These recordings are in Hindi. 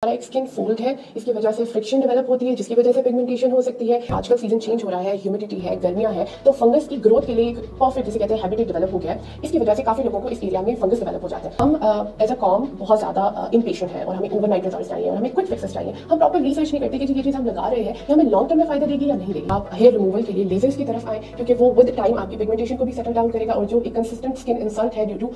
हमारा एक स्किन फोल्ड है, इसकी वजह से फ्रिक्शन डेवलप होती है जिसकी वजह से पिगमेंटेशन हो सकती है। आजकल सीजन चेंज हो रहा है, ह्यूमिडिटी है, गर्मियां है, तो फंगस की ग्रोथ के लिए एक परफेक्ट जिसे कहते हैं हैबिटेट डेवलप हो गया है। इसकी वजह से काफी लोगों को इस एरिया में फंगस डेवलप हो जाता है। हम एज अ कॉम बहुत ज्यादा इम्पेशेंट है और हमें ओवरनाइट रिजल्ट्स चाहिए और हमें क्विक फिक्सेस चाहिए। हम प्रॉपर रिसर्च नहीं करते कि ये चीज हम लगा रहे हैं ये हमें लॉन्ग टर्म में फायदा देगी या नहीं देगी। आप हेयर रिमूवल के लिए लेजर्स की तरफ आए क्योंकि वो विद टाइम आपकी पिगमेंटेशन को भी सेटल डाउन करेगा और जो एक कंसिस्टेंट स्किन इंसल्ट है ड्यू टू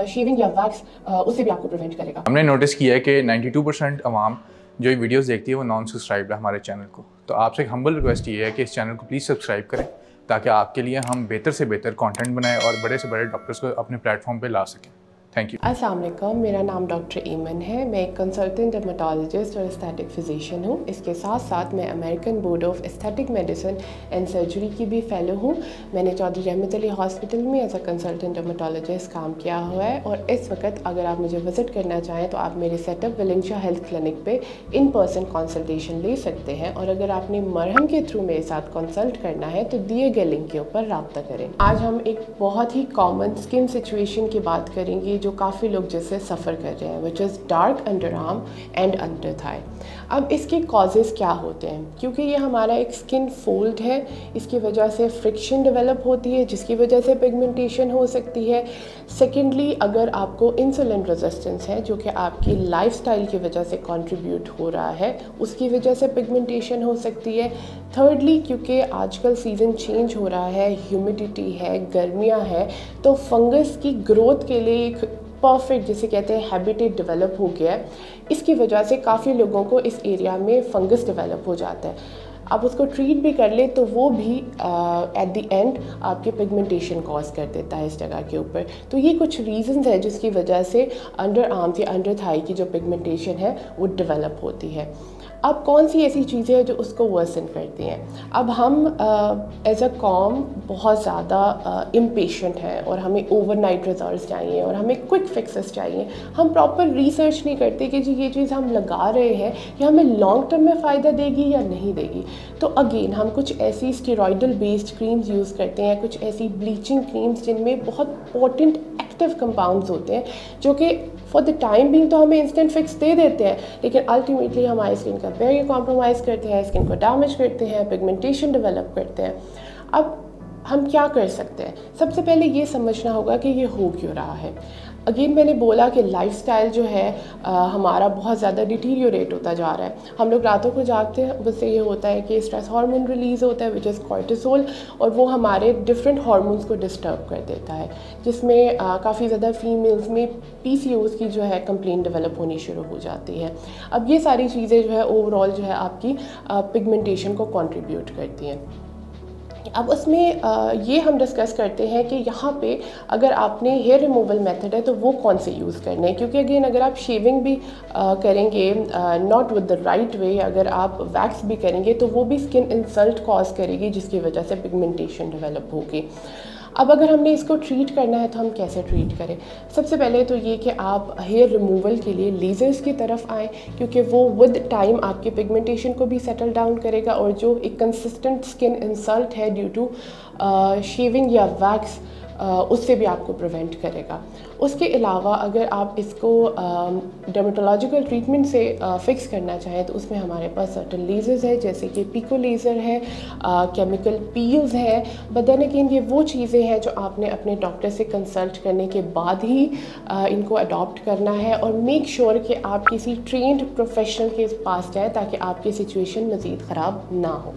शेविंग या वैक्स उससे भी आपको प्रिवेंट करेगा। हमने नोटिस किया है कि 92% अवाम जो ये वीडियोस देखती है वो नॉन सब्सक्राइब है हमारे चैनल को। तो आपसे एक हम्बल रिक्वेस्ट ये है कि इस चैनल को प्लीज़ सब्सक्राइब करें ताकि आपके लिए हम बेहतर से बेहतर कंटेंट बनाएं और बड़े से बड़े डॉक्टर्स को अपने प्लेटफॉर्म पे ला सकें। Thank you. अस्सलाम वालेकुम, मेरा नाम डॉक्टर ईमन है। मैं एक कंसल्टेंट डर्मेटोलॉजिस्ट और एस्थेटिक फिजिशियन हूँ। इसके साथ साथ मैं American board of aesthetic medicine and surgery की भी फ़ेलो हूँ। मैंने चौधरी रहमत अली हॉस्पिटल में एज अ कंसल्टेंट डर्मेटोलॉजिस्ट काम किया हुआ है और इस वक्त अगर आप मुझे विज़िट करना चाहें तो आप मेरे सेटअप विलिंगशा हेल्थ क्लिनिक पे इन पर्सन कंसल्टेशन ले सकते हैं और अगर आपने मरहम के थ्रू मेरे साथ कंसल्ट करना है तो दिए गए लिंक के ऊपर रब्ता करें। आज हम एक बहुत ही कॉमन स्किन सिचुएशन की बात करेंगे जो काफ़ी लोग जिससे सफ़र कर रहे हैं, which is dark under arm and under Thai. अब इसके कॉजेज़ क्या होते हैं? क्योंकि ये हमारा एक स्किन फोल्ड है, इसकी वजह से फ्रिक्शन डेवलप होती है जिसकी वजह से पिगमेंटेशन हो सकती है। सेकेंडली, अगर आपको इंसुलिन रेजिस्टेंस है जो कि आपकी लाइफस्टाइल की वजह से कंट्रीब्यूट हो रहा है, उसकी वजह से पिगमेंटेशन हो सकती है। थर्डली, क्योंकि आजकल सीज़न चेंज हो रहा है, ह्यूमिडिटी है, गर्मियाँ है, तो फंगस की ग्रोथ के लिए एक परफेक्ट जिसे कहते हैं हैबिटेट डेवलप हो गया है। इसकी वजह से काफ़ी लोगों को इस एरिया में फंगस डेवलप हो जाता है। आप उसको ट्रीट भी कर ले तो वो भी एट द एंड आपके पिगमेंटेशन कॉज कर देता है इस जगह के ऊपर। तो ये कुछ रीजंस है जिसकी वजह से अंडर आर्म्स या अंडर थाई की जो पिगमेंटेशन है वो डेवलप होती है। अब कौन सी ऐसी चीज़ें हैं जो उसको वर्सन करती हैं? अब हम एज अ कॉम बहुत ज़्यादा इम्पेशेंट हैं और हमें ओवरनाइट रिजल्ट्स चाहिए और हमें क्विक फिक्सेस चाहिए। हम प्रॉपर रिसर्च नहीं करते कि जी ये चीज़ हम लगा रहे हैं ये हमें लॉन्ग टर्म में फ़ायदा देगी या नहीं देगी। तो अगेन हम कुछ ऐसी स्टेरॉइडल बेस्ड क्रीम्स यूज़ करते हैं, कुछ ऐसी ब्लीचिंग क्रीम्स जिनमें बहुत पोटेंट एक्टिव कंपाउंड्स होते हैं जो कि फॉर द टाइम बिंग तो हमें इंस्टेंट फिक्स दे देते हैं लेकिन अल्टीमेटली हमारी स्किन का बैरियर कॉम्प्रोमाइज़ करते हैं, स्किन को डैमेज करते हैं, पिगमेंटेशन डेवलप करते हैं। अब हम क्या कर सकते हैं? सबसे पहले ये समझना होगा कि ये हो क्यों रहा है। अगेन मैंने बोला कि लाइफस्टाइल जो है हमारा बहुत ज़्यादा डिटीरियोरेट होता जा रहा है। हम लोग रातों को जागते हैं, उससे ये होता है कि स्ट्रेस हार्मोन रिलीज़ होता है विच इज़ कॉर्टिसोल और वो हमारे डिफरेंट हार्मोन्स को डिस्टर्ब कर देता है जिसमें काफ़ी ज़्यादा फीमेल्स में PCOS की जो है कंप्लेन डेवलप होनी शुरू हो जाती है। अब ये सारी चीज़ें जो है ओवरऑल जो है आपकी पिगमेंटेशन को कंट्रीब्यूट करती हैं। अब उसमें ये हम डिस्कस करते हैं कि यहाँ पे अगर आपने हेयर रिमूवल मेथड है तो वो कौन से यूज़ करने हैं। क्योंकि अगेन अगर आप शेविंग भी करेंगे not with the right way, अगर आप वैक्स भी करेंगे तो वो भी स्किन इंसल्ट कॉज करेगी जिसकी वजह से पिगमेंटेशन डेवलप होगी। अब अगर हमने इसको ट्रीट करना है तो हम कैसे ट्रीट करें? सबसे पहले तो ये कि आप हेयर रिमूवल के लिए लेज़र्स की तरफ आएँ क्योंकि वो विद टाइम आपके पिगमेंटेशन को भी सेटल डाउन करेगा और जो एक कंसिस्टेंट स्किन इंसल्ट है ड्यू टू शेविंग या वैक्स उससे भी आपको प्रिवेंट करेगा। उसके अलावा अगर आप इसको डर्मेटोलॉजिकल ट्रीटमेंट से फिक्स करना चाहें तो उसमें हमारे पास सर्टन लेज़र्स है जैसे कि पिको लेज़र है, केमिकल पील्स है। बट देन अगेन ये वो चीज़ें हैं जो आपने अपने डॉक्टर से कंसल्ट करने के बाद ही इनको अडॉप्ट करना है और मेक श्योर कि आप किसी ट्रेंड प्रोफेशनल के पास जाएँ ताकि आपकी सिचुएशन मज़ीद ख़राब ना हो।